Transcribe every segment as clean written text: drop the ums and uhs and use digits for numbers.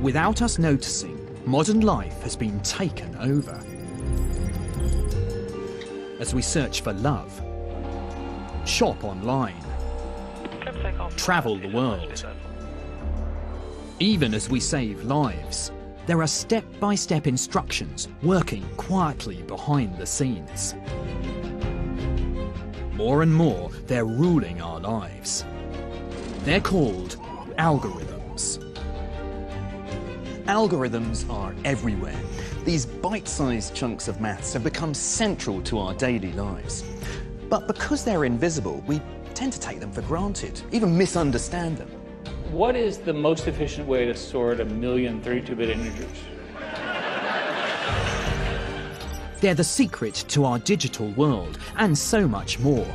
Without us noticing, modern life has been taken over. As we search for love, shop online, travel the world, even as we save lives, there are step-by-step instructions working quietly behind the scenes. More and more, they're ruling our lives. They're called algorithms. Algorithms are everywhere. These bite-sized chunks of maths have become central to our daily lives. But because they're invisible, we tend to take them for granted, even misunderstand them. What is the most efficient way to sort 1,000,000 32-bit integers? They're the secret to our digital world, and so much more.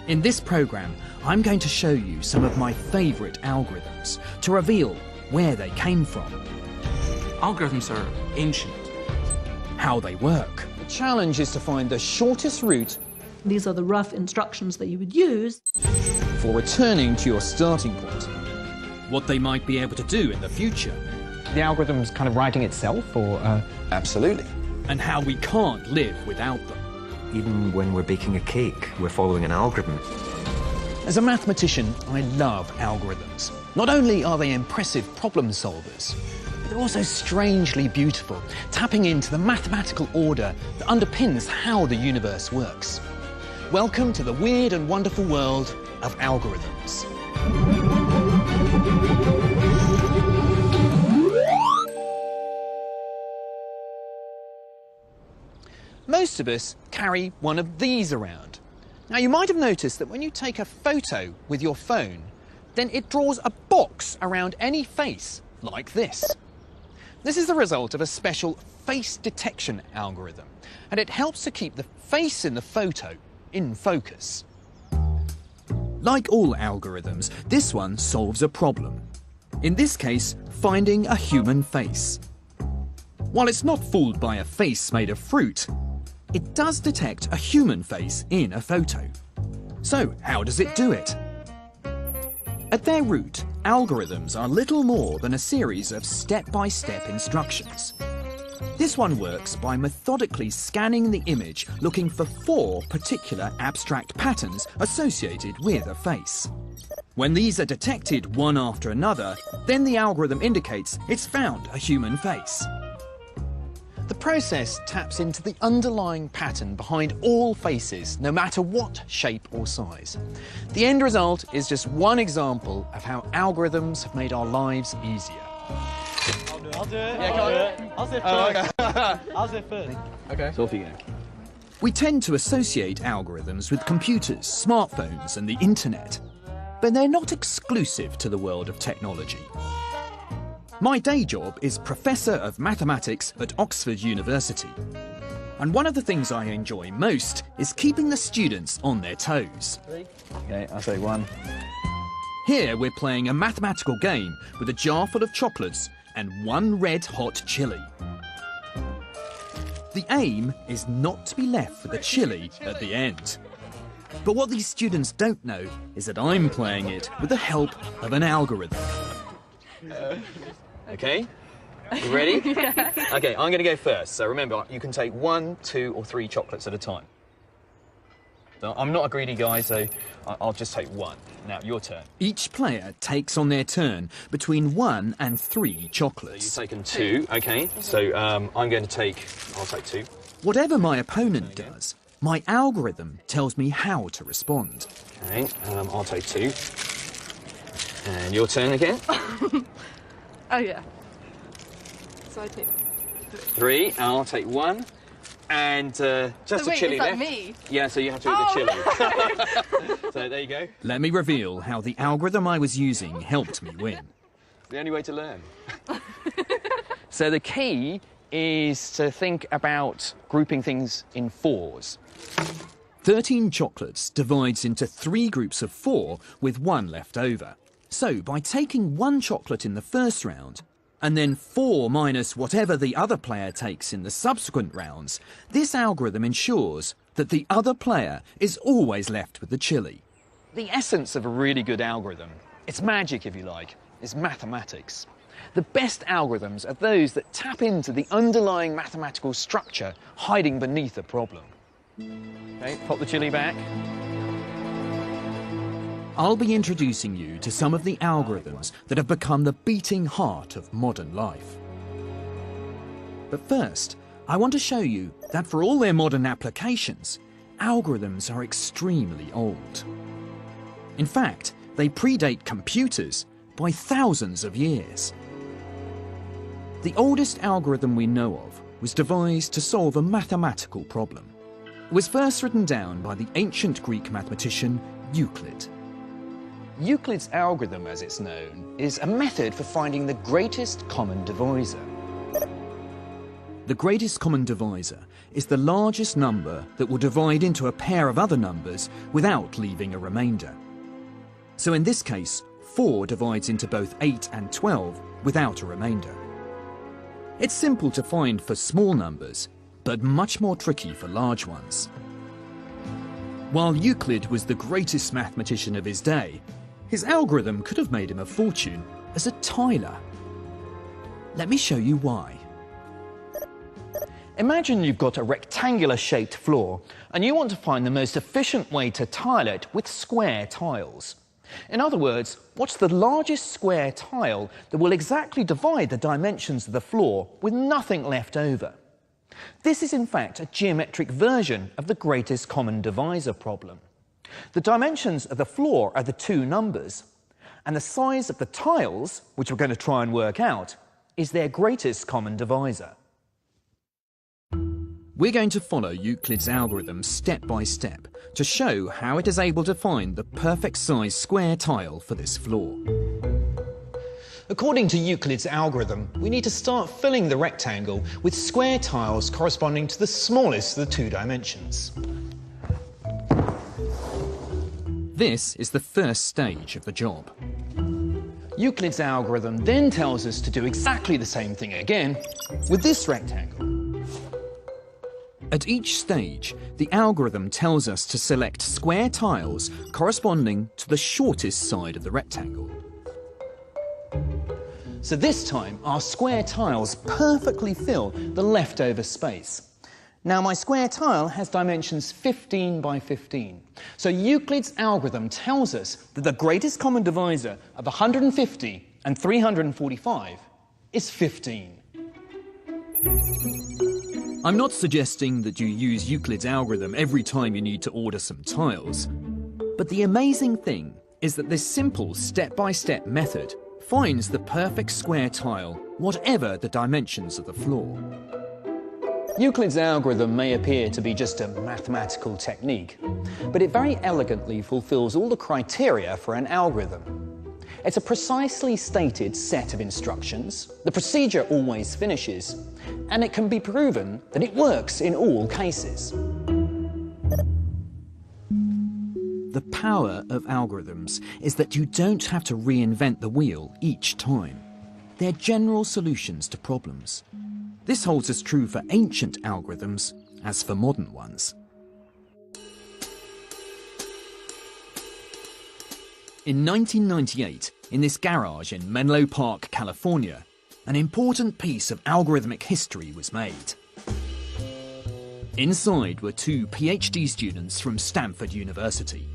In this programme, I'm going to show you some of my favourite algorithms to reveal where they came from. Algorithms are ancient. How they work. The challenge is to find the shortest route. These are the rough instructions that you would use For returning to your starting point. What they might be able to do in the future. The algorithm's kind of writing itself, or...? Absolutely. And how we can't live without them. Even when we're baking a cake, we're following an algorithm. As a mathematician, I love algorithms. Not only are they impressive problem solvers, but they're also strangely beautiful, tapping into the mathematical order that underpins how the universe works. Welcome to the weird and wonderful world of algorithms. Most of us carry one of these around. Now, you might have noticed that when you take a photo with your phone, then it draws a box around any face, like this. This is the result of a special face detection algorithm, and it helps to keep the face in the photo in focus. Like all algorithms, this one solves a problem. In this case, finding a human face. While it's not fooled by a face made of fruit, it does detect a human face in a photo. So, how does it do it? At their root, algorithms are little more than a series of step-by-step instructions. This one works by methodically scanning the image, looking for 4 particular abstract patterns associated with a face. When these are detected one after another, then the algorithm indicates it's found a human face. The process taps into the underlying pattern behind all faces, no matter what shape or size. The end result is just one example of how algorithms have made our lives easier. I'll do it. Yeah, I'll do it. I'll say first. I'll say first. Okay. So off you go. We tend to associate algorithms with computers, smartphones and the internet, but they're not exclusive to the world of technology. My day job is Professor of Mathematics at Oxford University. And one of the things I enjoy most is keeping the students on their toes. Okay, I'll say 1. Here we're playing a mathematical game with a jar full of chocolates and 1 red-hot chili. The aim is not to be left with the chili at the end. But what these students don't know is that I'm playing it with the help of an algorithm. Okay, you ready? Yeah. Okay, I'm going to go first. So remember, you can take 1, 2 or 3 chocolates at a time. So I'm not a greedy guy, so I'll just take 1. Now, your turn. Each player takes on their turn between 1 and 3 chocolates. So you've taken 2, okay. So I'll take 2. Whatever my opponent does, my algorithm tells me how to respond. Okay, I'll take 2. And your turn again. Oh, yeah. So I take 3, and I'll take 1. And just a chili left. Me? Yeah, so you have to eat the chili. So there you go. Let me reveal how the algorithm I was using helped me win. The only way to learn. So the key is to think about grouping things in 4s. 13 chocolates divides into 3 groups of 4 with 1 left over. So by taking 1 chocolate in the first round, and then 4 minus whatever the other player takes in the subsequent rounds, this algorithm ensures that the other player is always left with the chili. The essence of a really good algorithm, it's magic if you like, is mathematics. The best algorithms are those that tap into the underlying mathematical structure hiding beneath a problem. Okay, pop the chili back. I'll be introducing you to some of the algorithms that have become the beating heart of modern life. But first, I want to show you that for all their modern applications, algorithms are extremely old. In fact, they predate computers by thousands of years. The oldest algorithm we know of was devised to solve a mathematical problem. It was first written down by the ancient Greek mathematician Euclid. Euclid's algorithm, as it's known, is a method for finding the greatest common divisor. The greatest common divisor is the largest number that will divide into a pair of other numbers without leaving a remainder. So in this case, 4 divides into both 8 and 12 without a remainder. It's simple to find for small numbers, but much more tricky for large ones. While Euclid was the greatest mathematician of his day, his algorithm could have made him a fortune as a tiler. Let me show you why. Imagine you've got a rectangular-shaped floor and you want to find the most efficient way to tile it with square tiles. In other words, what's the largest square tile that will exactly divide the dimensions of the floor with nothing left over? This is in fact a geometric version of the greatest common divisor problem. The dimensions of the floor are the 2 numbers, and the size of the tiles, which we're going to try and work out, is their greatest common divisor. We're going to follow Euclid's algorithm step by step to show how it is able to find the perfect size square tile for this floor. According to Euclid's algorithm, we need to start filling the rectangle with square tiles corresponding to the smallest of the 2 dimensions. This is the first stage of the job. Euclid's algorithm then tells us to do exactly the same thing again with this rectangle. At each stage, the algorithm tells us to select square tiles corresponding to the shortest side of the rectangle. So this time, our square tiles perfectly fill the leftover space. Now, my square tile has dimensions 15 by 15. So Euclid's algorithm tells us that the greatest common divisor of 150 and 345 is 15. I'm not suggesting that you use Euclid's algorithm every time you need to order some tiles. But the amazing thing is that this simple step-by-step method finds the perfect square tile, whatever the dimensions of the floor. Euclid's algorithm may appear to be just a mathematical technique, but it very elegantly fulfills all the criteria for an algorithm. It's a precisely stated set of instructions, the procedure always finishes, and it can be proven that it works in all cases. The power of algorithms is that you don't have to reinvent the wheel each time. They're general solutions to problems. This holds as true for ancient algorithms as for modern ones. In 1998, in this garage in Menlo Park, California, an important piece of algorithmic history was made. Inside were 2 PhD students from Stanford University,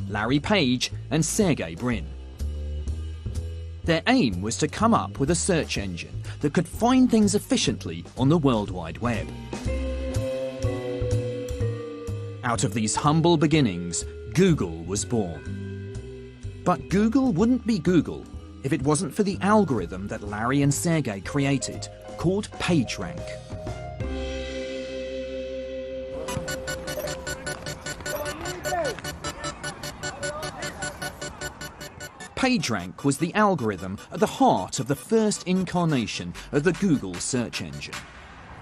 Larry Page and Sergey Brin. Their aim was to come up with a search engine that could find things efficiently on the World Wide Web. Out of these humble beginnings, Google was born. But Google wouldn't be Google if it wasn't for the algorithm that Larry and Sergey created, called PageRank. PageRank was the algorithm at the heart of the first incarnation of the Google search engine.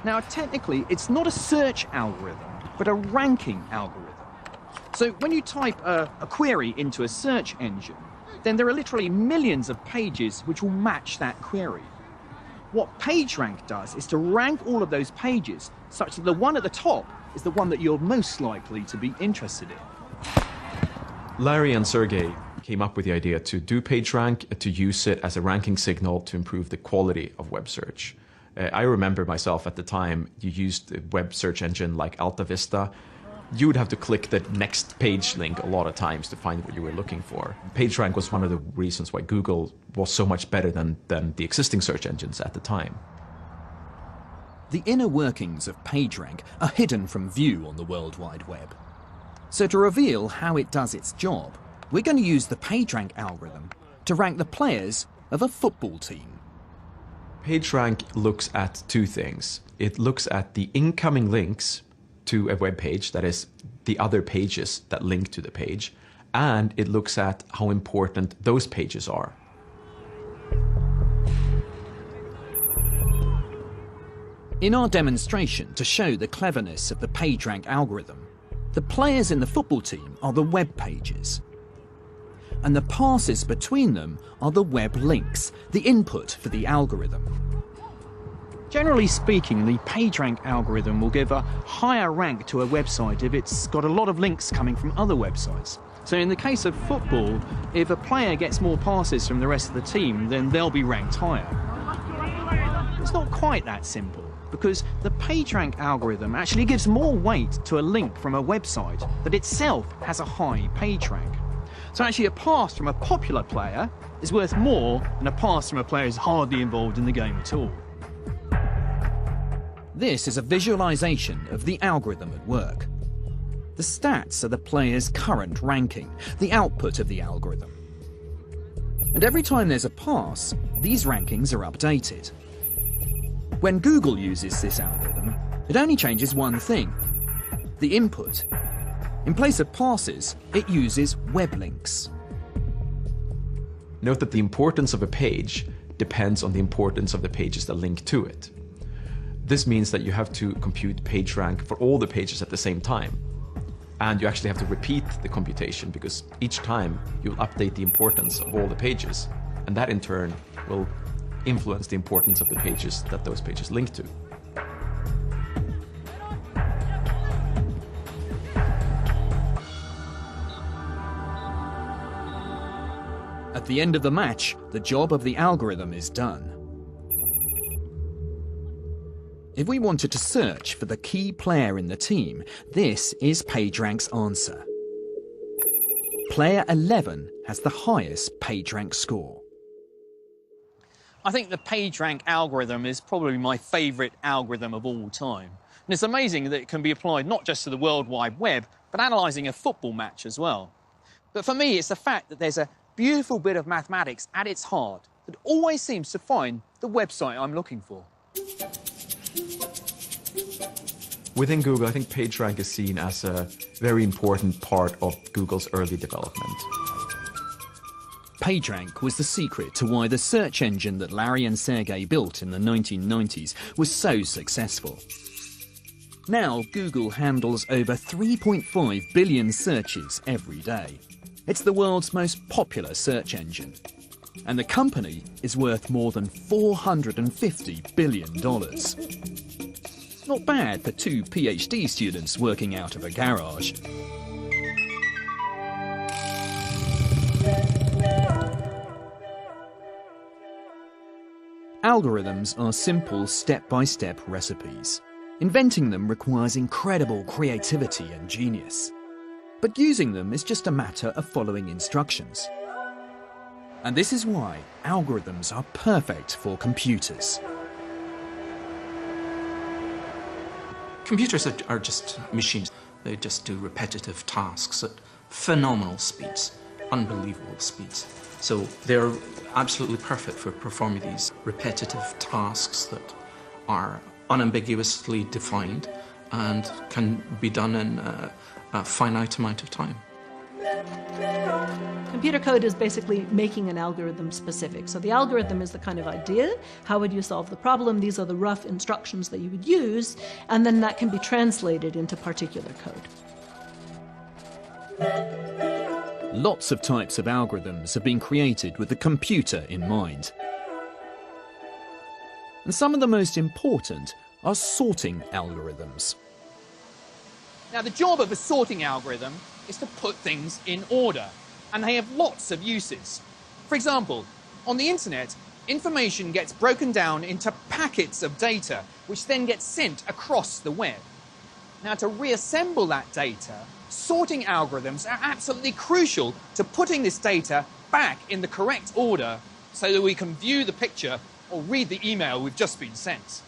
Now, technically, it's not a search algorithm, but a ranking algorithm. So when you type a query into a search engine, then there are literally millions of pages which will match that query. What PageRank does is to rank all of those pages such that the one at the top is the one that you're most likely to be interested in. Larry and Sergey, came up with the idea to do PageRank, to use it as a ranking signal to improve the quality of web search. I remember myself at the time, you used a web search engine like AltaVista. You would have to click the next page link a lot of times to find what you were looking for. PageRank was one of the reasons why Google was so much better than the existing search engines at the time. The inner workings of PageRank are hidden from view on the World Wide Web. So to reveal how it does its job, we're going to use the PageRank algorithm to rank the players of a football team. PageRank looks at two things. It looks at the incoming links to a web page, that is, the other pages that link to the page, and it looks at how important those pages are. In our demonstration to show the cleverness of the PageRank algorithm, the players in the football team are the web pages, and the passes between them are the web links, the input for the algorithm. Generally speaking, the PageRank algorithm will give a higher rank to a website if it's got a lot of links coming from other websites. So in the case of football, if a player gets more passes from the rest of the team, then they'll be ranked higher. It's not quite that simple, because the PageRank algorithm actually gives more weight to a link from a website that itself has a high PageRank. So actually a pass from a popular player is worth more than a pass from a player who's hardly involved in the game at all. This is a visualization of the algorithm at work. The stats are the player's current ranking, the output of the algorithm. And every time there's a pass, these rankings are updated. When Google uses this algorithm, it only changes one thing: the input. In place of passes, it uses web links. Note that the importance of a page depends on the importance of the pages that link to it. This means that you have to compute PageRank for all the pages at the same time. And you actually have to repeat the computation, because each time you'll update the importance of all the pages. And that in turn will influence the importance of the pages that those pages link to. At the end of the match, the job of the algorithm is done. If we wanted to search for the key player in the team, this is PageRank's answer. Player 11 has the highest PageRank score. I think the PageRank algorithm is probably my favourite algorithm of all time. And it's amazing that it can be applied not just to the World Wide Web, but analysing a football match as well. But for me, it's the fact that there's a beautiful bit of mathematics at its heart that always seems to find the website I'm looking for. Within Google, I think PageRank is seen as a very important part of Google's early development. PageRank was the secret to why the search engine that Larry and Sergey built in the 1990s was so successful. Now, Google handles over 3.5 billion searches every day. It's the world's most popular search engine. And the company is worth more than $450 billion. Not bad for two PhD students working out of a garage. Algorithms are simple step-by-step recipes. Inventing them requires incredible creativity and genius. But using them is just a matter of following instructions. And this is why algorithms are perfect for computers. Computers are just machines. They just do repetitive tasks at phenomenal speeds, unbelievable speeds. So they're absolutely perfect for performing these repetitive tasks that are unambiguously defined and can be done in a finite amount of time. Computer code is basically making an algorithm specific. So the algorithm is the kind of idea. How would you solve the problem? These are the rough instructions that you would use, and then that can be translated into particular code. Lots of types of algorithms have been created with the computer in mind. And some of the most important are sorting algorithms. Now, the job of a sorting algorithm is to put things in order. and they have lots of uses. For example, on the internet, information gets broken down into packets of data, which then gets sent across the web. Now, to reassemble that data, sorting algorithms are absolutely crucial to putting this data back in the correct order so that we can view the picture or read the email we've just been sent.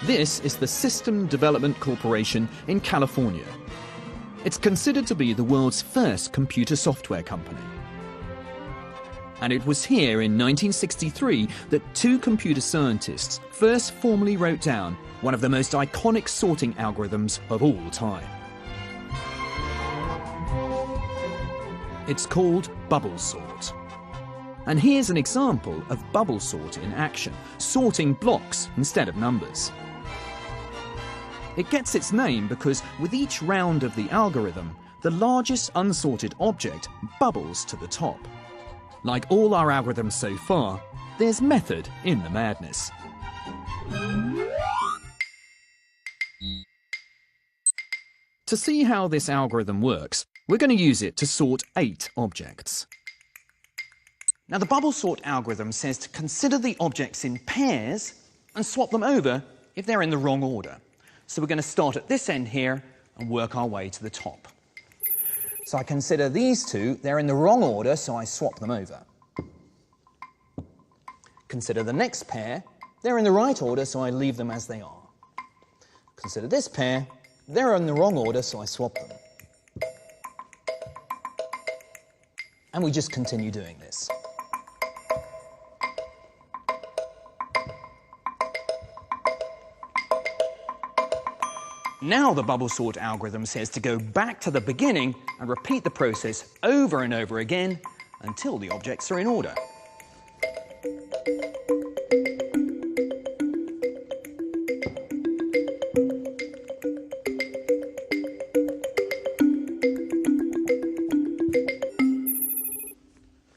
This is the System Development Corporation in California. It's considered to be the world's first computer software company. And it was here in 1963 that two computer scientists first formally wrote down one of the most iconic sorting algorithms of all time. It's called bubble sort. And here's an example of bubble sort in action, sorting blocks instead of numbers. It gets its name because with each round of the algorithm, the largest unsorted object bubbles to the top. Like all our algorithms so far, there's method in the madness. To see how this algorithm works, we're going to use it to sort 8 objects. Now, the bubble sort algorithm says to consider the objects in pairs and swap them over if they're in the wrong order. So we're going to start at this end here and work our way to the top. So I consider these two, they're in the wrong order, so I swap them over. Consider the next pair, they're in the right order, so I leave them as they are. Consider this pair, they're in the wrong order, so I swap them. And we just continue doing this. Now the bubble sort algorithm says to go back to the beginning and repeat the process over and over again until the objects are in order.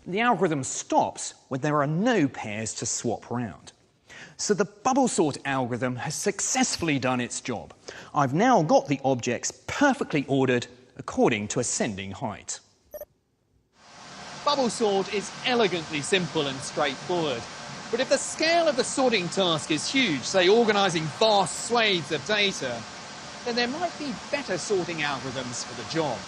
The algorithm stops when there are no pairs to swap round. So the bubble sort algorithm has successfully done its job. I've now got the objects perfectly ordered according to ascending height. Bubble sort is elegantly simple and straightforward. But if the scale of the sorting task is huge, say organising vast swathes of data, then there might be better sorting algorithms for the job.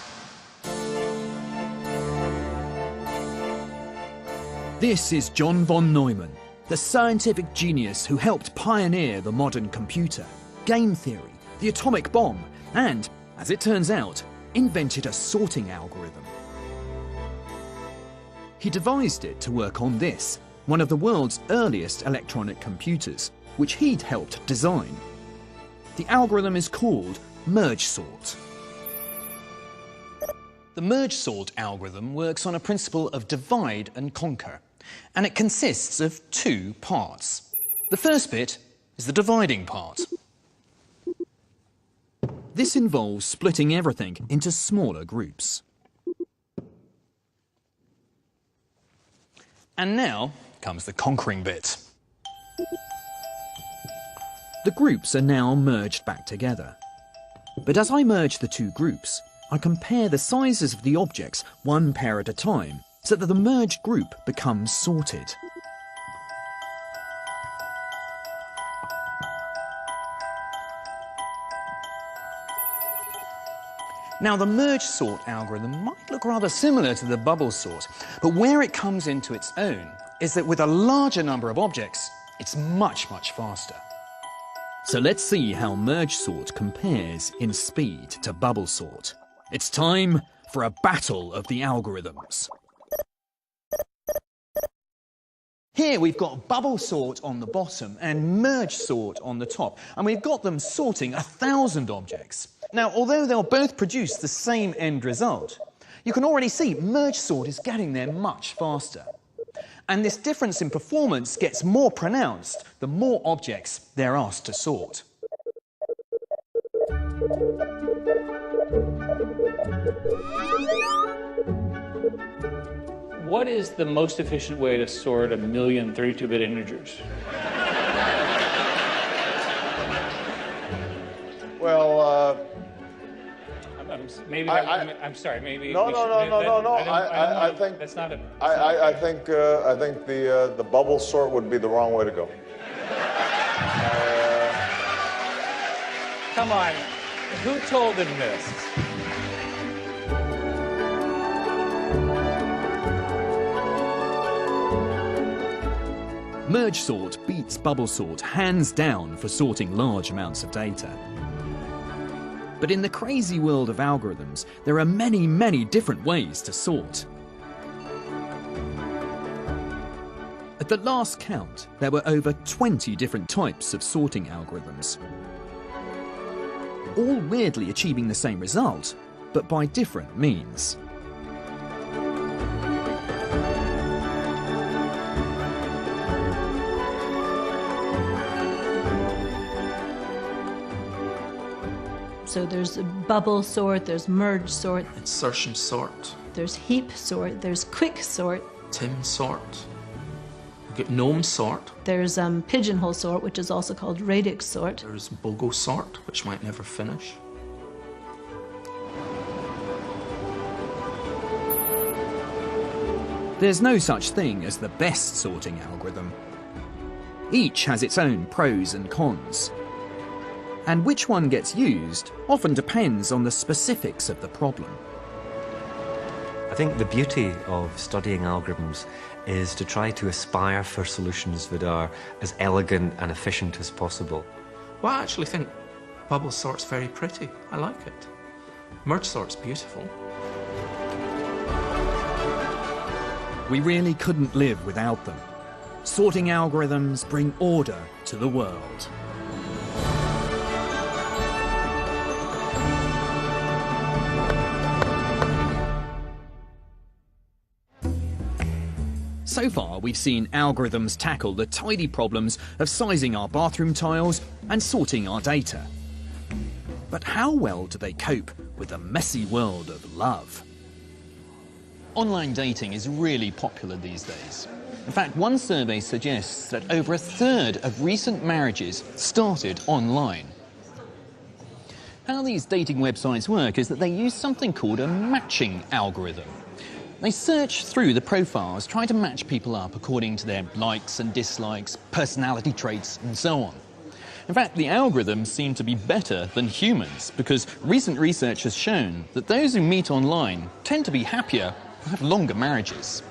This is John von Neumann, the scientific genius who helped pioneer the modern computer, game theory, the atomic bomb, and, as it turns out, invented a sorting algorithm. He devised it to work on this, one of the world's earliest electronic computers, which he'd helped design. The algorithm is called merge sort. The merge sort algorithm works on a principle of divide and conquer, and it consists of 2 parts. The first bit is the dividing part. This involves splitting everything into smaller groups. And now comes the conquering bit. The groups are now merged back together. But as I merge the 2 groups, I compare the sizes of the objects one pair at a time, so that the merged group becomes sorted. Now, the merge sort algorithm might look rather similar to the bubble sort, but where it comes into its own is that with a larger number of objects, it's much, much faster. So let's see how merge sort compares in speed to bubble sort. It's time for a battle of the algorithms. Here we've got bubble sort on the bottom and merge sort on the top, and we've got them sorting 1,000 objects. Now, although they'll both produce the same end result, you can already see merge sort is getting there much faster. And this difference in performance gets more pronounced the more objects they're asked to sort. What is the most efficient way to sort 1,000,000 32-bit integers? Well, maybe I'm sorry. Maybe no. I think that's not a. I think the bubble sort would be the wrong way to go. Come on, who told him this? Merge sort beats bubble sort hands down for sorting large amounts of data. But in the crazy world of algorithms, there are many, many different ways to sort. At the last count, there were over 20 different types of sorting algorithms, all weirdly achieving the same result, but by different means. So there's bubble sort, there's merge sort, Insertion sort, there's heap sort, there's quick sort, Tim sort, you get gnome sort, there's pigeonhole sort, which is also called radix sort. there's bogo sort, which might never finish. There's no such thing as the best sorting algorithm. Each has its own pros and cons. And which one gets used often depends on the specifics of the problem. I think the beauty of studying algorithms is to try to aspire for solutions that are as elegant and efficient as possible. Well, I actually think bubble sort's very pretty. I like it. Merge sort's beautiful. We really couldn't live without them. Sorting algorithms bring order to the world. So far, we've seen algorithms tackle the tidy problems of sizing our bathroom tiles and sorting our data. But how well do they cope with the messy world of love? Online dating is really popular these days. In fact, one survey suggests that over a third of recent marriages started online. How these dating websites work is that they use something called a matching algorithm. They search through the profiles, trying to match people up according to their likes and dislikes, personality traits, and so on. In fact, the algorithms seem to be better than humans because recent research has shown that those who meet online tend to be happier and have longer marriages.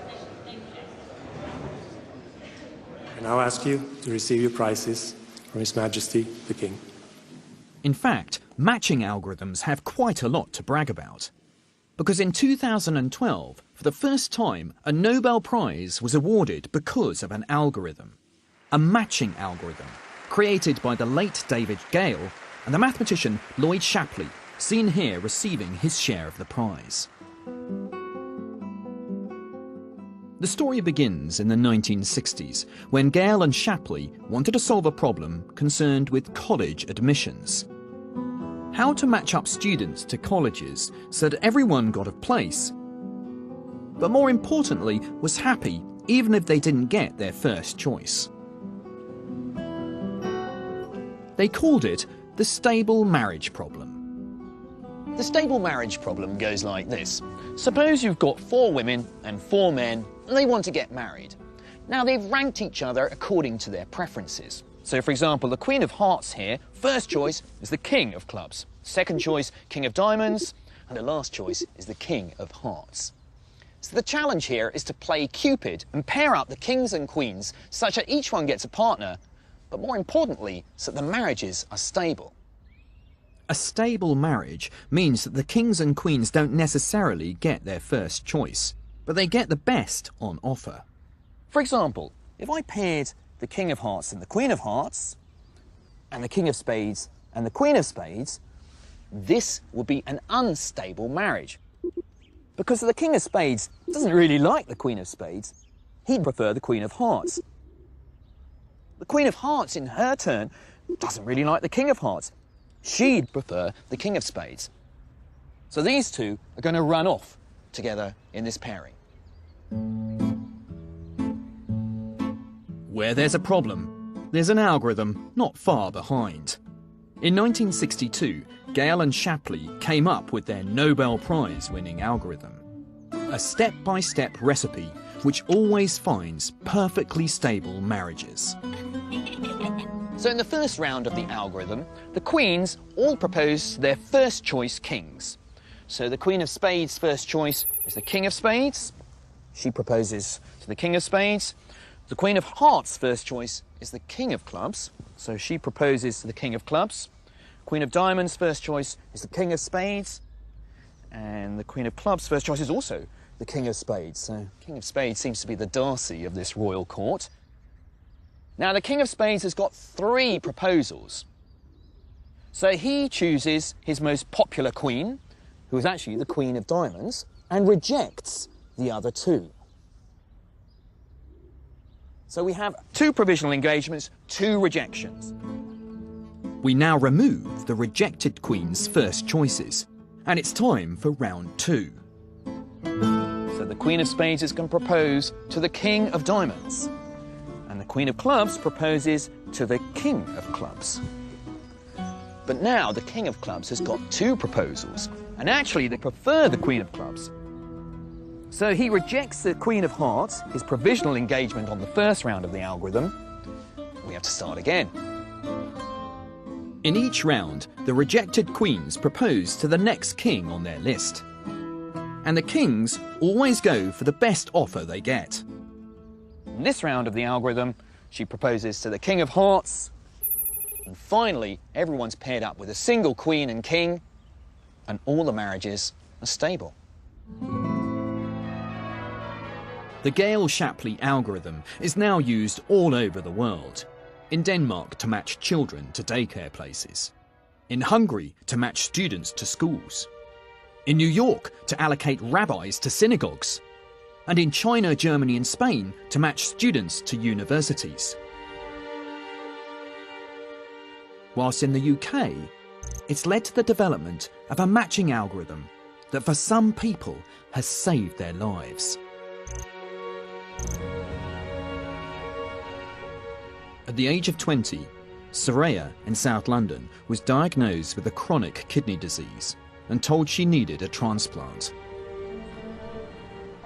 I now ask you to receive your prizes from His Majesty the King. In fact, matching algorithms have quite a lot to brag about. Because in 2012, for the first time, a Nobel Prize was awarded because of an algorithm. A matching algorithm, created by the late David Gale and the mathematician Lloyd Shapley, seen here receiving his share of the prize. The story begins in the 1960s, when Gale and Shapley wanted to solve a problem concerned with college admissions. How to match up students to colleges so that everyone got a place, but more importantly, was happy even if they didn't get their first choice. They called it the stable marriage problem. The stable marriage problem goes like this. Suppose you've got 4 women and 4 men, and they want to get married. Now, they've ranked each other according to their preferences. So, for example, the Queen of Hearts here, first choice is the King of Clubs. Second choice, King of Diamonds. And the last choice is the King of Hearts. So the challenge here is to play Cupid and pair up the kings and queens such that each one gets a partner, but more importantly, so that the marriages are stable. A stable marriage means that the kings and queens don't necessarily get their first choice, but they get the best on offer. For example, if I paired the King of Hearts and the Queen of Hearts, and the King of Spades and the Queen of Spades, this would be an unstable marriage. Because the King of Spades doesn't really like the Queen of Spades, he'd prefer the Queen of Hearts. The Queen of Hearts, in her turn, doesn't really like the King of Hearts. She'd prefer the King of Spades. So these two are going to run off together in this pairing. Where there's a problem, there's an algorithm not far behind. In 1962, Gale and Shapley came up with their Nobel Prize-winning algorithm. A step-by-step recipe which always finds perfectly stable marriages. So in the first round of the algorithm, the queens all propose their first choice kings. So the Queen of Spades' first choice is the King of Spades. She proposes to the King of Spades. The Queen of Hearts' first choice is the King of Clubs. So she proposes to the King of Clubs. Queen of Diamonds' first choice is the King of Spades. And the Queen of Clubs' first choice is also the King of Spades. So King of Spades seems to be the Darcy of this royal court. Now, the King of Spades has got 3 proposals. So he chooses his most popular queen, who is actually the Queen of Diamonds, and rejects the other 2. So we have 2 provisional engagements, 2 rejections. We now remove the rejected queen's first choices, and it's time for round 2. So the Queen of Spades is going to propose to the King of Diamonds, and the Queen of Clubs proposes to the King of Clubs. But now the King of Clubs has got 2 proposals, and actually they prefer the Queen of Clubs. So he rejects the Queen of Hearts, his provisional engagement on the first round of the algorithm. We have to start again. In each round, the rejected queens propose to the next king on their list. And the kings always go for the best offer they get. In this round of the algorithm, she proposes to the King of Hearts. And finally, everyone's paired up with a single queen and king, and all the marriages are stable. The Gale-Shapley algorithm is now used all over the world. In Denmark to match children to daycare places. In Hungary to match students to schools. In New York to allocate rabbis to synagogues. And in China, Germany and Spain to match students to universities. Whilst in the UK, it's led to the development of a matching algorithm that for some people has saved their lives. At the age of 20, Soraya in South London was diagnosed with a chronic kidney disease and told she needed a transplant.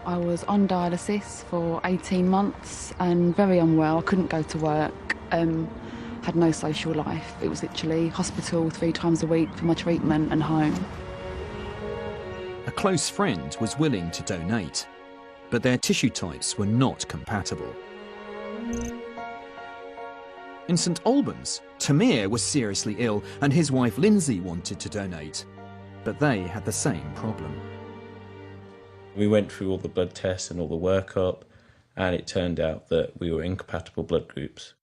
I was on dialysis for 18 months and very unwell. I couldn't go to work, had no social life. It was literally hospital 3 times a week for my treatment and home. A close friend was willing to donate, but their tissue types were not compatible. In St Albans, Tamir was seriously ill and his wife Lindsay wanted to donate, but they had the same problem. We went through all the blood tests and all the workup, and it turned out that we were incompatible blood groups.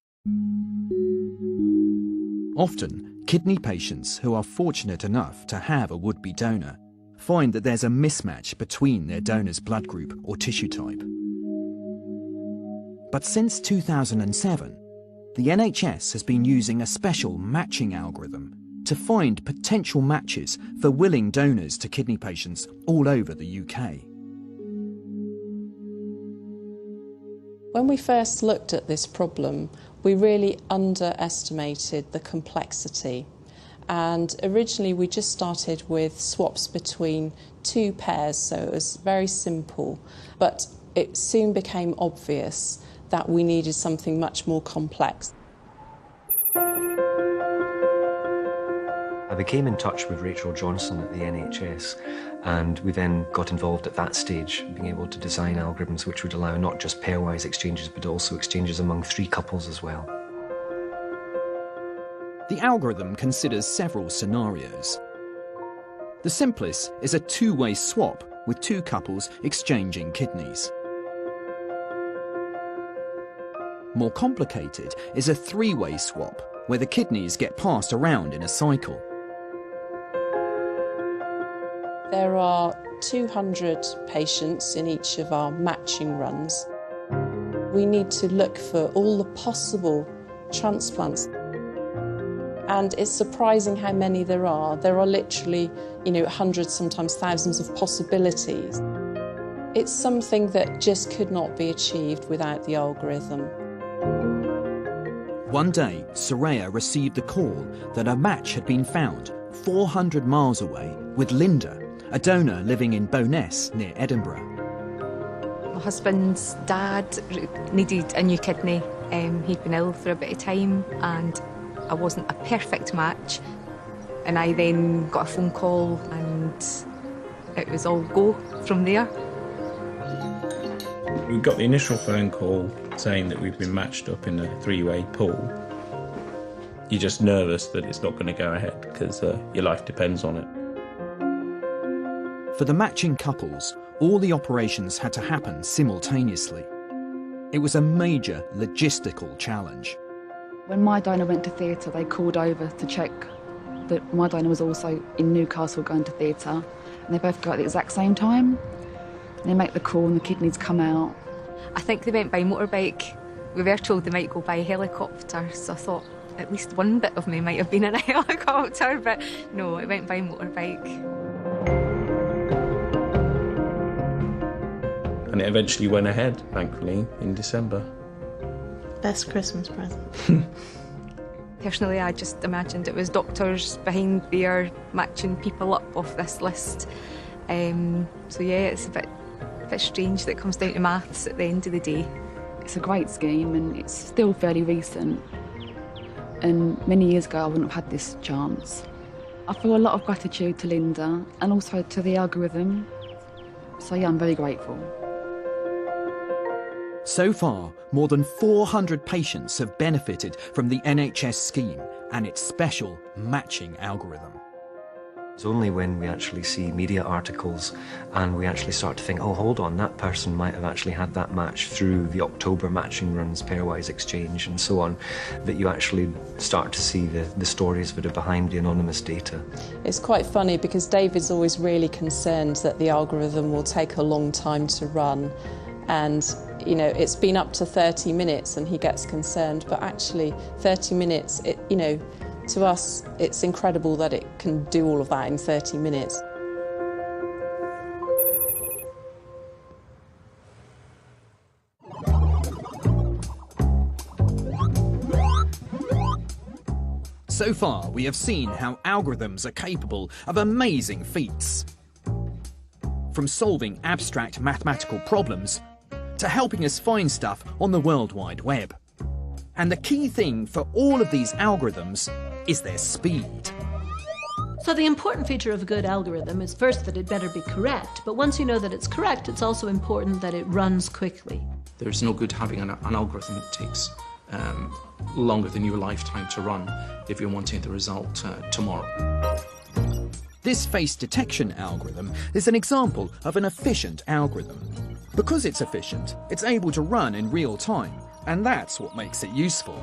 Often, kidney patients who are fortunate enough to have a would-be donor find that there's a mismatch between their donor's blood group or tissue type. But since 2007, the NHS has been using a special matching algorithm to find potential matches for willing donors to kidney patients all over the UK. When we first looked at this problem, we really underestimated the complexity. And originally we just started with swaps between 2 pairs, so it was very simple. But it soon became obvious that we needed something much more complex. I became in touch with Rachel Johnson at the NHS, and we then got involved at that stage, being able to design algorithms which would allow not just pairwise exchanges, but also exchanges among 3 couples as well. The algorithm considers several scenarios. The simplest is a 2-way swap with 2 couples exchanging kidneys. More complicated is a 3-way swap, where the kidneys get passed around in a cycle. There are 200 patients in each of our matching runs. We need to look for all the possible transplants. And it's surprising how many there are. There are literally, hundreds, sometimes thousands of possibilities. It's something that just could not be achieved without the algorithm. One day, Soraya received the call that a match had been found 400 miles away with Linda, a donor living in Bowness near Edinburgh. My husband's dad needed a new kidney. He'd been ill for a bit of time and I wasn't a perfect match. And I then got a phone call and it was all go from there. We got the initial phone call saying that we've been matched up in a three-way pool. You're just nervous that it's not going to go ahead because your life depends on it. For the matching couples, all the operations had to happen simultaneously. It was a major logistical challenge. When my donor went to theatre, they called over to check that my donor was also in Newcastle going to theatre, and they both go at the exact same time. And they make the call and the kidneys come out. I think they went by motorbike. We were told they might go by helicopter, so I thought at least one bit of me might have been in a helicopter, but no, it went by motorbike. And it eventually went ahead, thankfully, in December. Best Christmas present. Personally, I just imagined it was doctors behind there matching people up off this list. So yeah, it's a bit strange that it comes down to maths at the end of the day. It's a great scheme and it's still fairly recent. And many years ago, I wouldn't have had this chance. I feel a lot of gratitude to Linda and also to the algorithm. So yeah, I'm very grateful. So far, more than 400 patients have benefited from the NHS scheme and its special matching algorithm. It's only when we actually see media articles and we actually start to think, oh, hold on, that person might have actually had that match through the October matching runs, pairwise exchange and so on, that you actually start to see the stories that are behind the anonymous data. It's quite funny because David's always really concerned that the algorithm will take a long time to run, and you know, it's been up to 30 minutes and he gets concerned, but actually 30 minutes, to us, it's incredible that it can do all of that in 30 minutes. So far, we have seen how algorithms are capable of amazing feats. From solving abstract mathematical problems to helping us find stuff on the World Wide Web. And the key thing for all of these algorithms is their speed. So the important feature of a good algorithm is first that it better be correct, but once you know that it's correct, it's also important that it runs quickly. There's no good having an algorithm that takes longer than your lifetime to run if you're wanting the result tomorrow. This face detection algorithm is an example of an efficient algorithm. Because it's efficient, it's able to run in real time, and that's what makes it useful.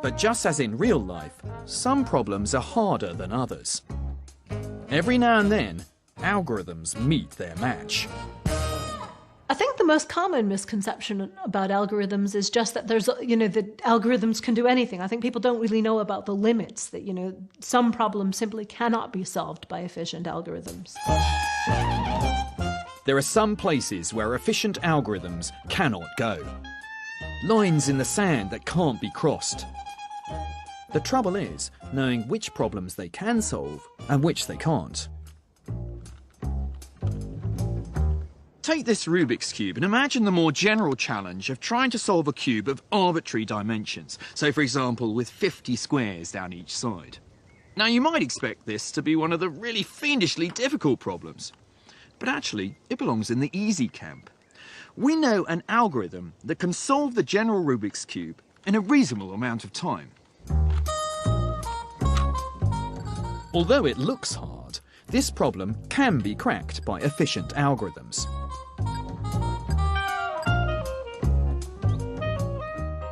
But just as in real life, some problems are harder than others. Every now and then, algorithms meet their match. I think the most common misconception about algorithms is just that that algorithms can do anything. I think people don't really know about the limits, that, some problems simply cannot be solved by efficient algorithms. There are some places where efficient algorithms cannot go. Lines in the sand that can't be crossed. The trouble is knowing which problems they can solve and which they can't. Take this Rubik's Cube and imagine the more general challenge of trying to solve a cube of arbitrary dimensions. So, for example, with 50 squares down each side. Now, you might expect this to be one of the really fiendishly difficult problems. But actually, it belongs in the easy camp. We know an algorithm that can solve the general Rubik's Cube in a reasonable amount of time. Although it looks hard, this problem can be cracked by efficient algorithms.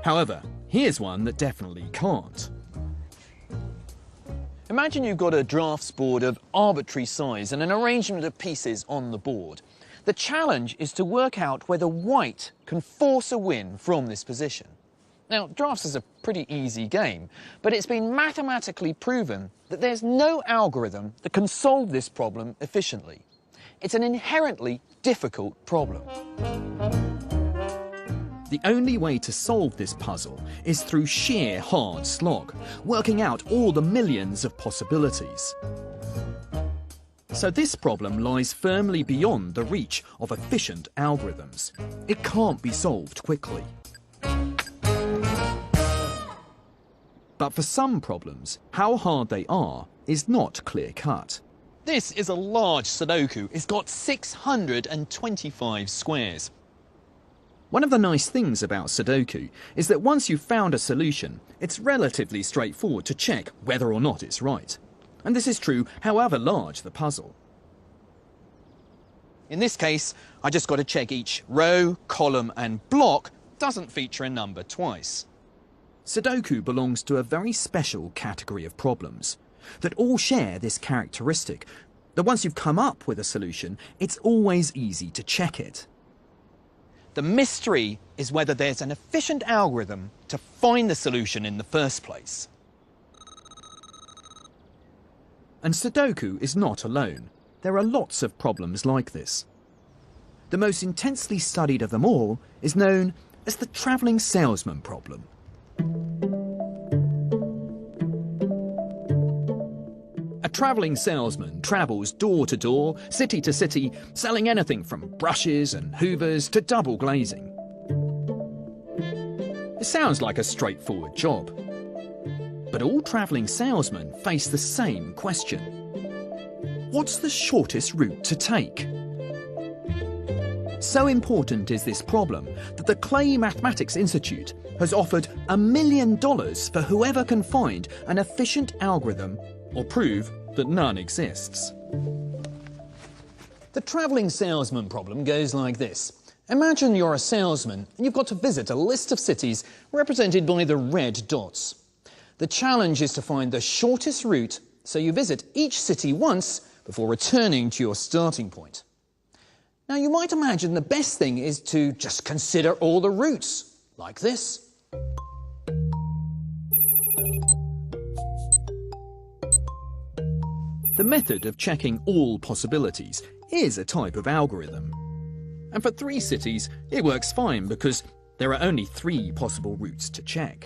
However, here's one that definitely can't. Imagine you've got a drafts board of arbitrary size and an arrangement of pieces on the board. The challenge is to work out whether white can force a win from this position. Now, drafts is a pretty easy game, but it's been mathematically proven that there's no algorithm that can solve this problem efficiently. It's an inherently difficult problem. The only way to solve this puzzle is through sheer hard slog, working out all the millions of possibilities. So this problem lies firmly beyond the reach of efficient algorithms. It can't be solved quickly. But for some problems, how hard they are is not clear-cut. This is a large Sudoku. It's got 625 squares. One of the nice things about Sudoku is that once you've found a solution, it's relatively straightforward to check whether or not it's right. And this is true however large the puzzle. In this case, I just got to check each row, column and block doesn't feature a number twice. Sudoku belongs to a very special category of problems that all share this characteristic, that once you've come up with a solution, it's always easy to check it. The mystery is whether there's an efficient algorithm to find the solution in the first place. And Sudoku is not alone. There are lots of problems like this. The most intensely studied of them all is known as the travelling salesman problem. A travelling salesman travels door to door, city to city, selling anything from brushes and hoovers to double glazing. It sounds like a straightforward job. But all travelling salesmen face the same question. What's the shortest route to take? So important is this problem that the Clay Mathematics Institute has offered $1 million for whoever can find an efficient algorithm or prove that none exists. The travelling salesman problem goes like this. Imagine you're a salesman and you've got to visit a list of cities represented by the red dots. The challenge is to find the shortest route, so you visit each city once before returning to your starting point. Now you might imagine the best thing is to just consider all the routes, like this. The method of checking all possibilities is a type of algorithm. And for 3 cities, it works fine because there are only 3 possible routes to check.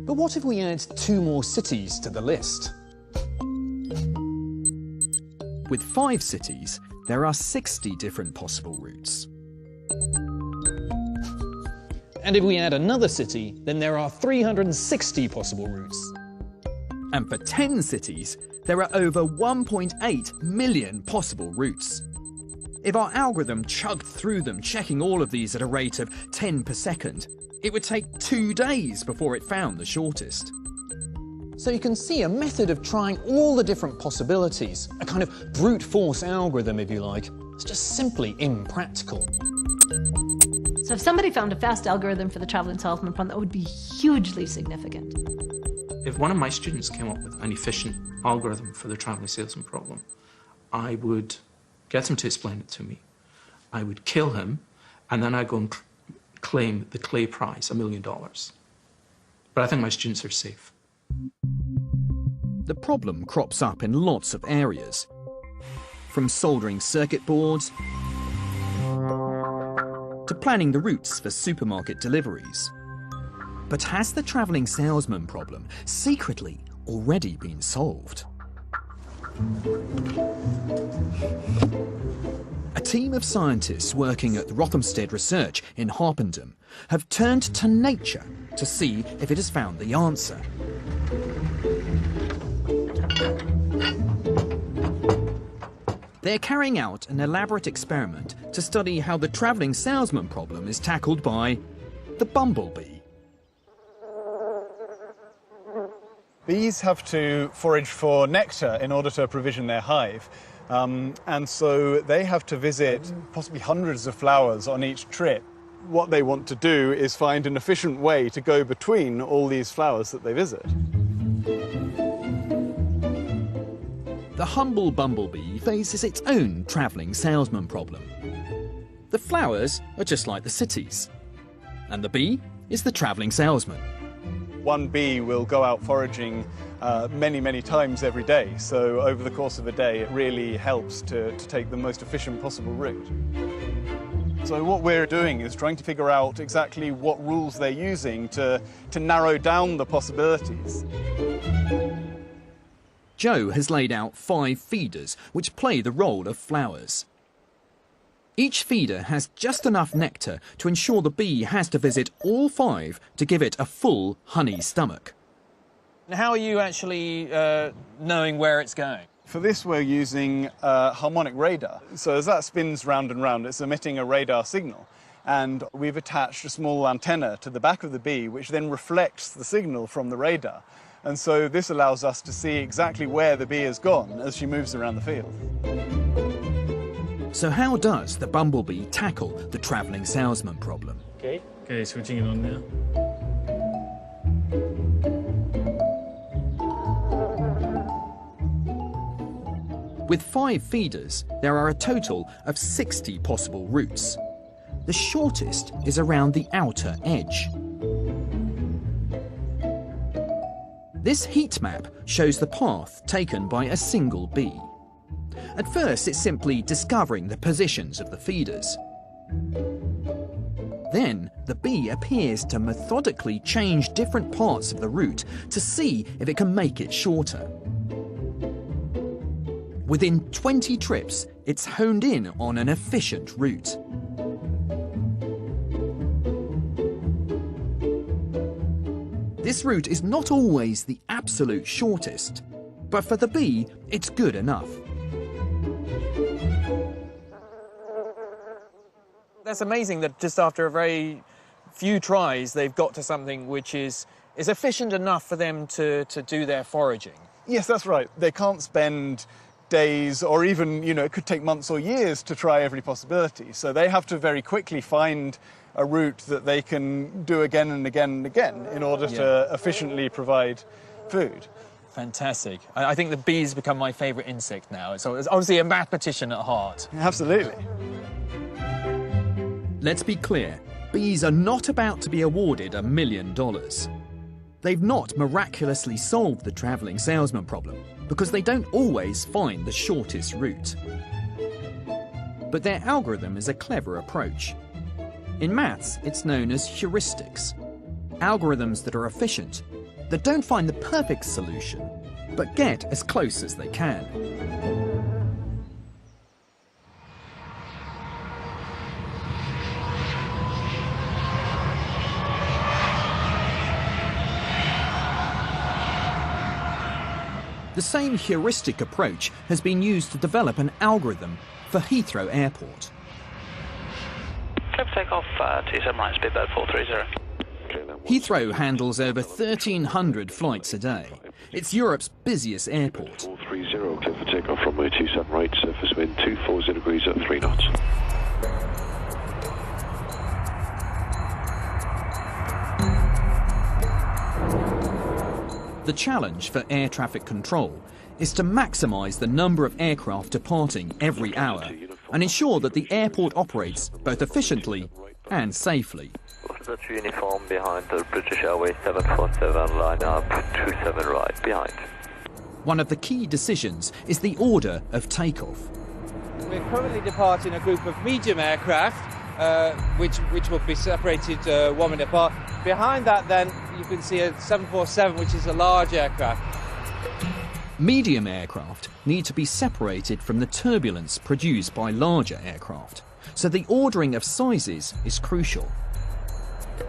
But what if we add 2 more cities to the list? With 5 cities, there are 60 different possible routes. And if we add another city, then there are 360 possible routes. And for 10 cities, there are over 1.8 million possible routes. If our algorithm chugged through them, checking all of these at a rate of 10 per second, it would take 2 days before it found the shortest. So you can see a method of trying all the different possibilities, a kind of brute force algorithm if you like, it's just simply impractical. So if somebody found a fast algorithm for the travelling salesman problem, that would be hugely significant. If one of my students came up with an efficient algorithm for the travelling salesman problem, I would get him to explain it to me. I would kill him, and then I'd go and claim the Clay Prize, $1 million. But I think my students are safe. The problem crops up in lots of areas, from soldering circuit boards to planning the routes for supermarket deliveries. But has the travelling salesman problem secretly already been solved? A team of scientists working at Rothamsted Research in Harpenden have turned to nature to see if it has found the answer. They're carrying out an elaborate experiment to study how the travelling salesman problem is tackled by the bumblebee. Bees have to forage for nectar in order to provision their hive. And so they have to visit possibly hundreds of flowers on each trip. What they want to do is find an efficient way to go between all these flowers that they visit. The humble bumblebee faces its own travelling salesman problem. The flowers are just like the cities, and the bee is the travelling salesman. One bee will go out foraging many times every day, so over the course of a day it really helps to take the most efficient possible route. So what we're doing is trying to figure out exactly what rules they're using to narrow down the possibilities. Joe has laid out 5 feeders which play the role of flowers. Each feeder has just enough nectar to ensure the bee has to visit all 5 to give it a full honey stomach. How are you actually knowing where it's going? For this, we're using harmonic radar. So as that spins round and round, it's emitting a radar signal. And we've attached a small antenna to the back of the bee, which then reflects the signal from the radar. And so this allows us to see exactly where the bee has gone as she moves around the field. So how does the bumblebee tackle the travelling salesman problem? Okay, switching it on now. With 5 feeders, there are a total of 60 possible routes. The shortest is around the outer edge. This heat map shows the path taken by a single bee. At first, it's simply discovering the positions of the feeders. Then, the bee appears to methodically change different parts of the route to see if it can make it shorter. Within 20 trips, it's honed in on an efficient route. This route is not always the absolute shortest, but for the bee, it's good enough. That's amazing that just after a very few tries, they've got to something which is efficient enough for them to do their foraging. Yes, that's right. They can't spend days or even, it could take months or years to try every possibility. So they have to very quickly find a route that they can do again and again and again in order to efficiently provide food. Fantastic. I think the bee's become my favourite insect now. So it's obviously a mathematician at heart. Absolutely. Let's be clear, bees are not about to be awarded $1 million. They've not miraculously solved the travelling salesman problem because they don't always find the shortest route. But their algorithm is a clever approach. In maths, it's known as heuristics. Algorithms that are efficient, that don't find the perfect solution, but get as close as they can. The same heuristic approach has been used to develop an algorithm for Heathrow Airport. Clear for takeoff, 27 right, speedbird 430. Heathrow handles over 1,300 flights a day. It's Europe's busiest airport. 430, clear for takeoff from 27 right, surface wind 240 degrees at 3 knots. The challenge for air traffic control is to maximise the number of aircraft departing every hour and ensure that the airport operates both efficiently and safely. That's uniform behind the British Airways 747, line up 27 right behind. One of the key decisions is the order of takeoff. We're currently departing a group of medium aircraft, which will be separated 1 minute apart. Behind that, then, you can see a 747, which is a large aircraft. Medium aircraft need to be separated from the turbulence produced by larger aircraft, so the ordering of sizes is crucial.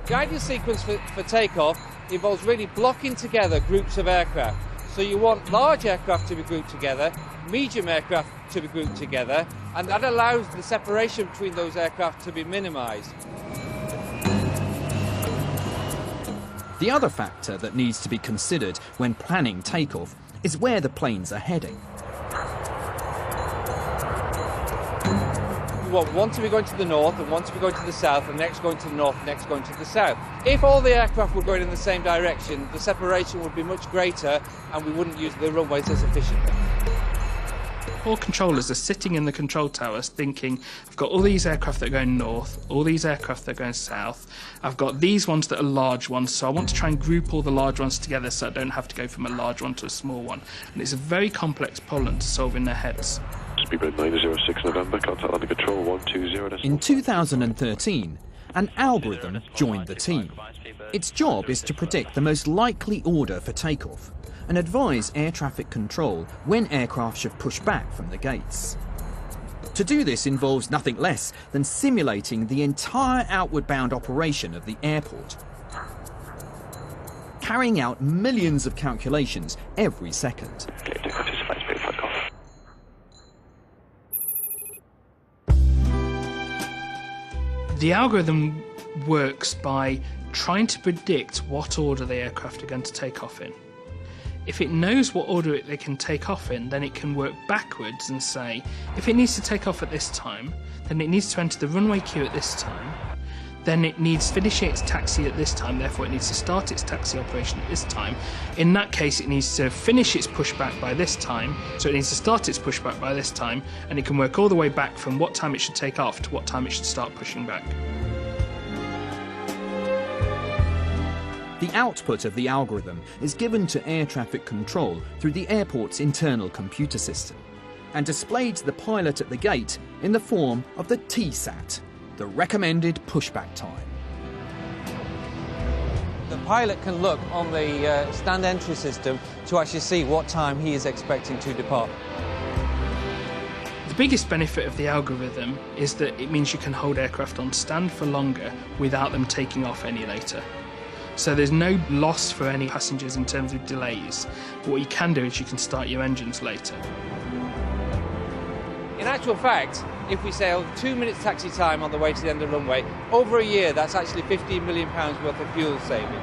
Guidance sequence for takeoff involves really blocking together groups of aircraft. So you want large aircraft to be grouped together, medium aircraft to be grouped together, and that allows the separation between those aircraft to be minimised. The other factor that needs to be considered when planning takeoff is where the planes are heading. You want one to be going to the north and one to be going to the south, and next going to the north, next going to the south. If all the aircraft were going in the same direction, the separation would be much greater and we wouldn't use the runways as efficiently. All controllers are sitting in the control towers thinking, I've got all these aircraft that are going north, all these aircraft that are going south, I've got these ones that are large ones, so I want to try and group all the large ones together so I don't have to go from a large one to a small one. And it's a very complex problem to solve in their heads. speedboat 906 November, contact landing control 120. In 2013, an algorithm joined the team. Its job is to predict the most likely order for takeoff and advise air traffic control when aircraft should push back from the gates. To do this involves nothing less than simulating the entire outward-bound operation of the airport, carrying out millions of calculations every second. The algorithm works by trying to predict what order the aircraft are going to take off in. If it knows what order they can take off in, then it can work backwards and say, if it needs to take off at this time, then it needs to enter the runway queue at this time, then it needs to finish its taxi at this time, therefore it needs to start its taxi operation at this time. In that case, it needs to finish its pushback by this time, so it needs to start its pushback by this time, and it can work all the way back from what time it should take off to what time it should start pushing back. The output of the algorithm is given to air traffic control through the airport's internal computer system and displayed to the pilot at the gate in the form of the TSAT, the recommended pushback time. The pilot can look on the stand entry system to actually see what time he is expecting to depart. The biggest benefit of the algorithm is that it means you can hold aircraft on stand for longer without them taking off any later. So there's no loss for any passengers in terms of delays. But what you can do is you can start your engines later. In actual fact, if we sail 2 minutes taxi time on the way to the end of the runway, over a year that's actually £15 million worth of fuel saving.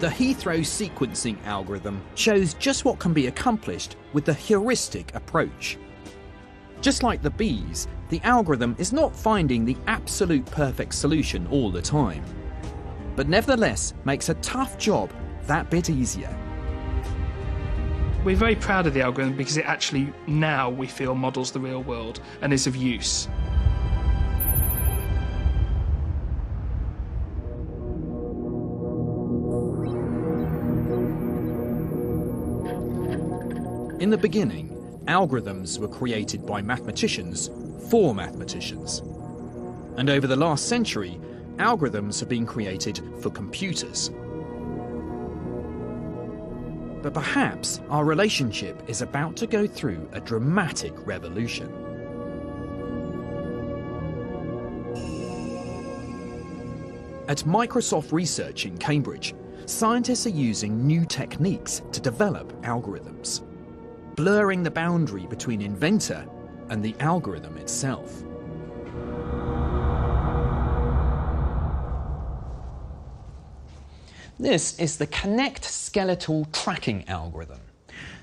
The Heathrow sequencing algorithm shows just what can be accomplished with the heuristic approach. Just like the bees, the algorithm is not finding the absolute perfect solution all the time, but nevertheless makes a tough job that bit easier. We're very proud of the algorithm because it actually, now we feel, models the real world and is of use. In the beginning, algorithms were created by mathematicians for mathematicians. And over the last century, algorithms have been created for computers. But perhaps our relationship is about to go through a dramatic revolution. At Microsoft Research in Cambridge, scientists are using new techniques to develop algorithms, blurring the boundary between inventor and the algorithm itself. This is the Connect skeletal tracking algorithm.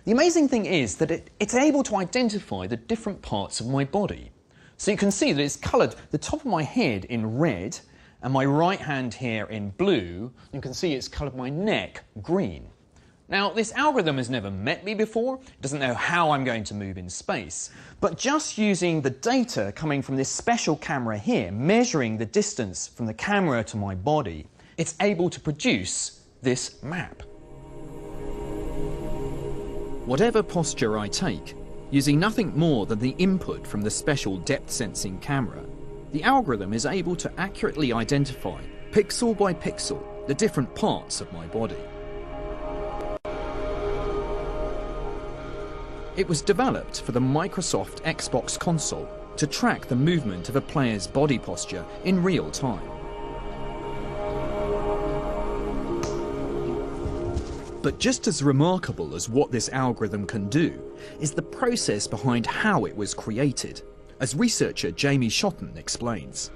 The amazing thing is that it's able to identify the different parts of my body. So you can see that it's coloured the top of my head in red and my right hand here in blue. You can see it's coloured my neck green. Now, this algorithm has never met me before, it doesn't know how I'm going to move in space, but just using the data coming from this special camera here, measuring the distance from the camera to my body, it's able to produce this map. Whatever posture I take, using nothing more than the input from the special depth-sensing camera, the algorithm is able to accurately identify, pixel by pixel, the different parts of my body. It was developed for the Microsoft Xbox console to track the movement of a player's body posture in real time. But just as remarkable as what this algorithm can do is the process behind how it was created, as researcher Jamie Shotton explains.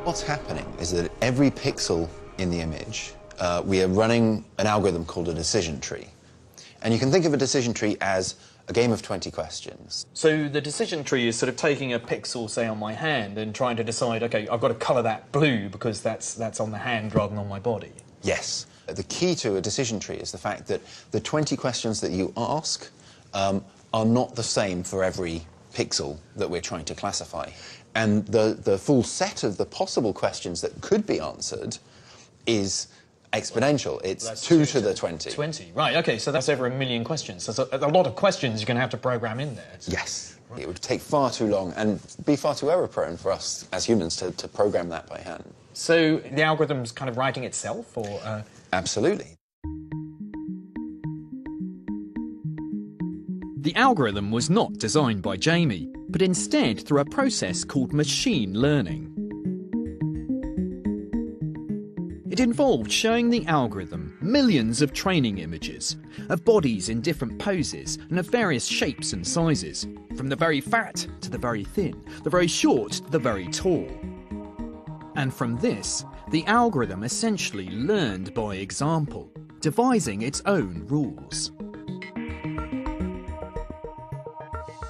What's happening is that every pixel in the image, we are running an algorithm called a decision tree. And you can think of a decision tree as a game of 20 questions. So the decision tree is sort of taking a pixel, say, on my hand and trying to decide, OK, I've got to colour that blue because that's on the hand rather than on my body. Yes. The key to a decision tree is the fact that the 20 questions that you ask are not the same for every pixel that we're trying to classify. And the full set of the possible questions that could be answered is exponential. It's 2 to the 20. 20, right, OK, so that's over 1 million questions. So a lot of questions you're going to have to program in there. Yes. It would take far too long and be far too error-prone for us as humans to program that by hand. So the algorithm's kind of writing itself, or...? Absolutely. The algorithm was not designed by Jamie, but instead through a process called machine learning. It involved showing the algorithm millions of training images of bodies in different poses and of various shapes and sizes, from the very fat to the very thin, the very short to the very tall. And from this, the algorithm essentially learned by example, devising its own rules.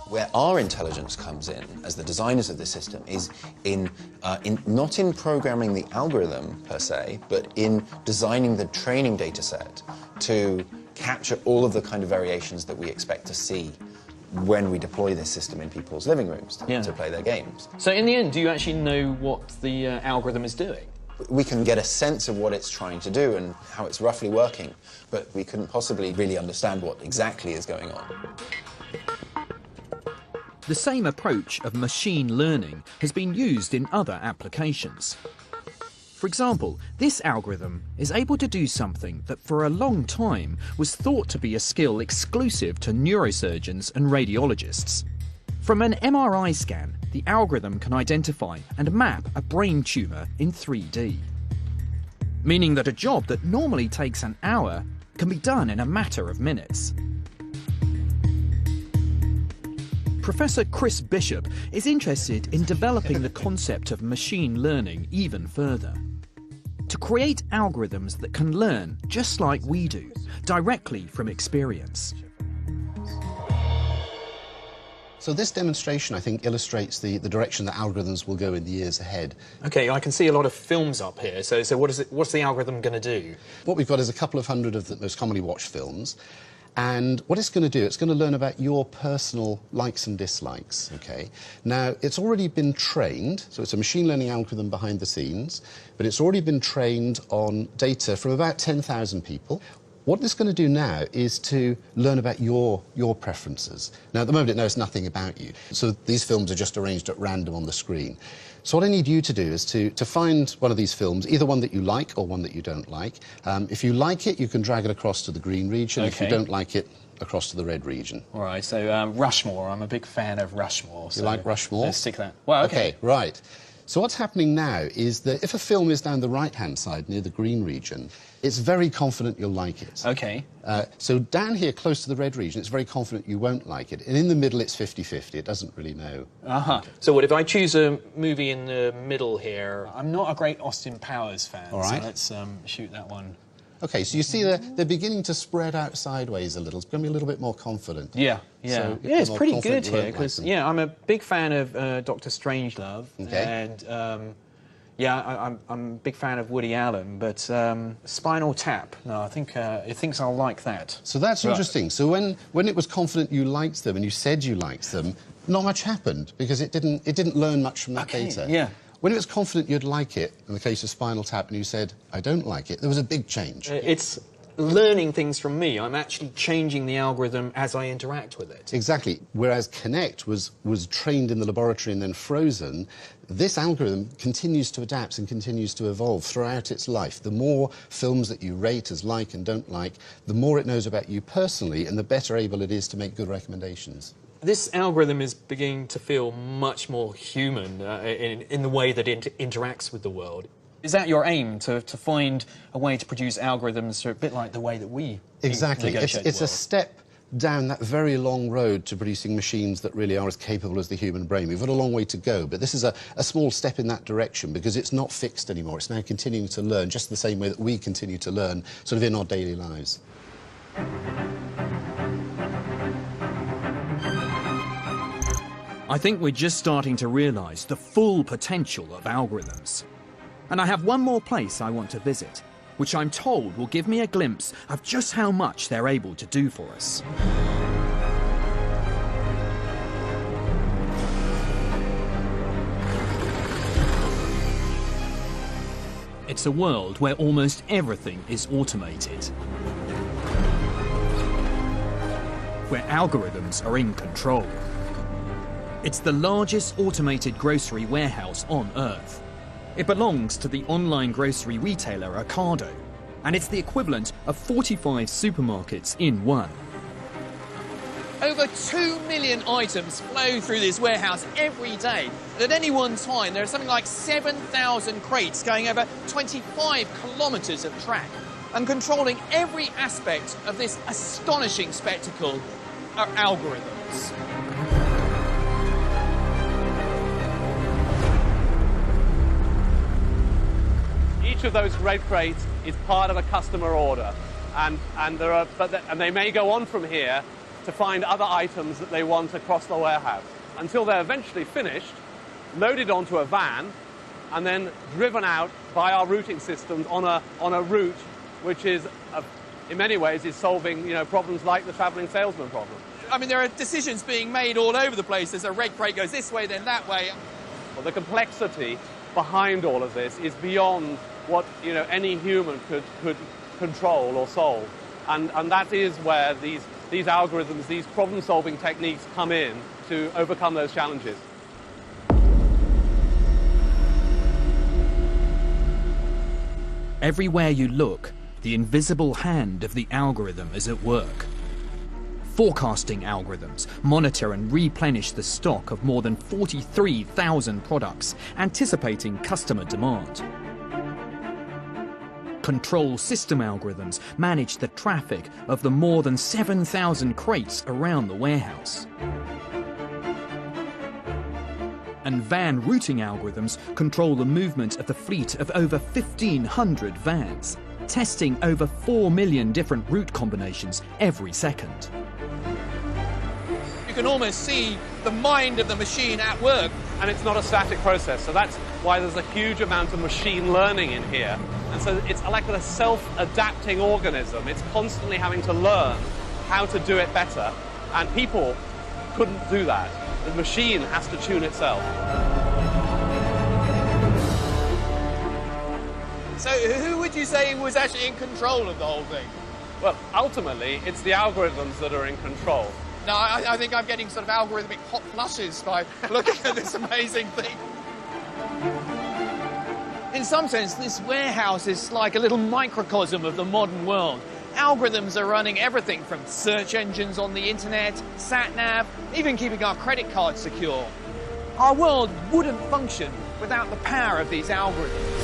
Where our intelligence comes in, as the designers of the system, is not in programming the algorithm per se, but in designing the training data set to capture all of the kind of variations that we expect to see when we deploy this system in people's living rooms to play their games. So in the end, do you actually know what the algorithm is doing? We can get a sense of what it's trying to do and how it's roughly working, but we couldn't possibly really understand what exactly is going on. The same approach of machine learning has been used in other applications. For example, this algorithm is able to do something that for a long time was thought to be a skill exclusive to neurosurgeons and radiologists. From an MRI scan, the algorithm can identify and map a brain tumour in 3D, meaning that a job that normally takes an hour can be done in a matter of minutes. Professor Chris Bishop is interested in developing the concept of machine learning even further, to create algorithms that can learn just like we do, directly from experience. So this demonstration, I think, illustrates the direction that algorithms will go in the years ahead. OK, I can see a lot of films up here. So what's the algorithm going to do? What we've got is a couple of hundred of the most commonly watched films. And what it's going to do, it's going to learn about your personal likes and dislikes, OK? Now, it's already been trained, so it's a machine learning algorithm behind the scenes, but it's already been trained on data from about 10,000 people. What it's going to do now is to learn about your preferences. Now, at the moment, it knows nothing about you. So these films are just arranged at random on the screen. So what I need you to do is to find one of these films, either one that you like or one that you don't like. If you like it, you can drag it across to the green region. Okay. If you don't like it, across to the red region. All right, so Rushmore. I'm a big fan of Rushmore. So you like Rushmore? Let's stick that. Well, OK. Right. So what's happening now is that if a film is down the right-hand side near the green region, it's very confident you'll like it. OK. So down here, close to the red region, it's very confident you won't like it. And in the middle, it's 50-50. It doesn't really know. Uh-huh. So what, if I choose a movie in the middle here, I'm not a great Austin Powers fan, all right. So let's shoot that one. OK, so you see they're beginning to spread out sideways a little. It's going to be a little bit more confident. Yeah. So it's pretty good here, because, I'm a big fan of Dr. Strangelove. Okay. And, I'm a big fan of Woody Allen, but Spinal Tap, no, I think it thinks I'll like that. So that's interesting. So when it was confident you liked them and you said you liked them, not much happened, because it didn't learn much from that data. Yeah. When it was confident you'd like it, in the case of Spinal Tap, and you said, I don't like it, there was a big change. It's learning things from me. I'm actually changing the algorithm as I interact with it. Exactly. Whereas Connect was trained in the laboratory and then frozen, this algorithm continues to adapt and continues to evolve throughout its life. The more films that you rate as like and don't like, the more it knows about you personally, and the better able it is to make good recommendations. This algorithm is beginning to feel much more human in the way that it interacts with the world. Is that your aim, to find a way to produce algorithms a bit like the way that we Exactly. negotiate It's the a world? step down that very long road to producing machines that really are as capable as the human brain. We've got a long way to go, but this is a small step in that direction, because it's not fixed anymore. It's now continuing to learn just the same way that we continue to learn sort of in our daily lives. I think we're just starting to realise the full potential of algorithms. And I have one more place I want to visit, which I'm told will give me a glimpse of just how much they're able to do for us. It's a world where almost everything is automated, where algorithms are in control. It's the largest automated grocery warehouse on Earth. It belongs to the online grocery retailer Ocado, and it's the equivalent of 45 supermarkets in one. Over 2 million items flow through this warehouse every day. And at any one time, there are something like 7,000 crates going over 25 kilometres of track. And controlling every aspect of this astonishing spectacle are algorithms. Each of those red crates is part of a customer order, and they may go on from here to find other items that they want across the warehouse until they're eventually finished, loaded onto a van, and then driven out by our routing systems on a route which is, in many ways, is solving problems like the travelling salesman problem. I mean, there are decisions being made all over the place. There's a red crate goes this way, then that way. Well, the complexity behind all of this is beyond what any human could control or solve, and that is where these algorithms, these problem-solving techniques come in to overcome those challenges. Everywhere you look, the invisible hand of the algorithm is at work. Forecasting algorithms monitor and replenish the stock of more than 43,000 products, anticipating customer demand. Control system algorithms manage the traffic of the more than 7,000 crates around the warehouse. And van routing algorithms control the movement of the fleet of over 1,500 vans, testing over 4 million different route combinations every second. You can almost see the mind of the machine at work. And it's not a static process, so that's why there's a huge amount of machine learning in here. And so it's like a self-adapting organism. It's constantly having to learn how to do it better, and people couldn't do that. The machine has to tune itself. So who would you say was actually in control of the whole thing? Well, ultimately, it's the algorithms that are in control. No, I think I'm getting sort of algorithmic hot flushes by looking at this amazing thing. In some sense, this warehouse is like a little microcosm of the modern world. Algorithms are running everything from search engines on the internet, sat-nav, even keeping our credit cards secure. Our world wouldn't function without the power of these algorithms.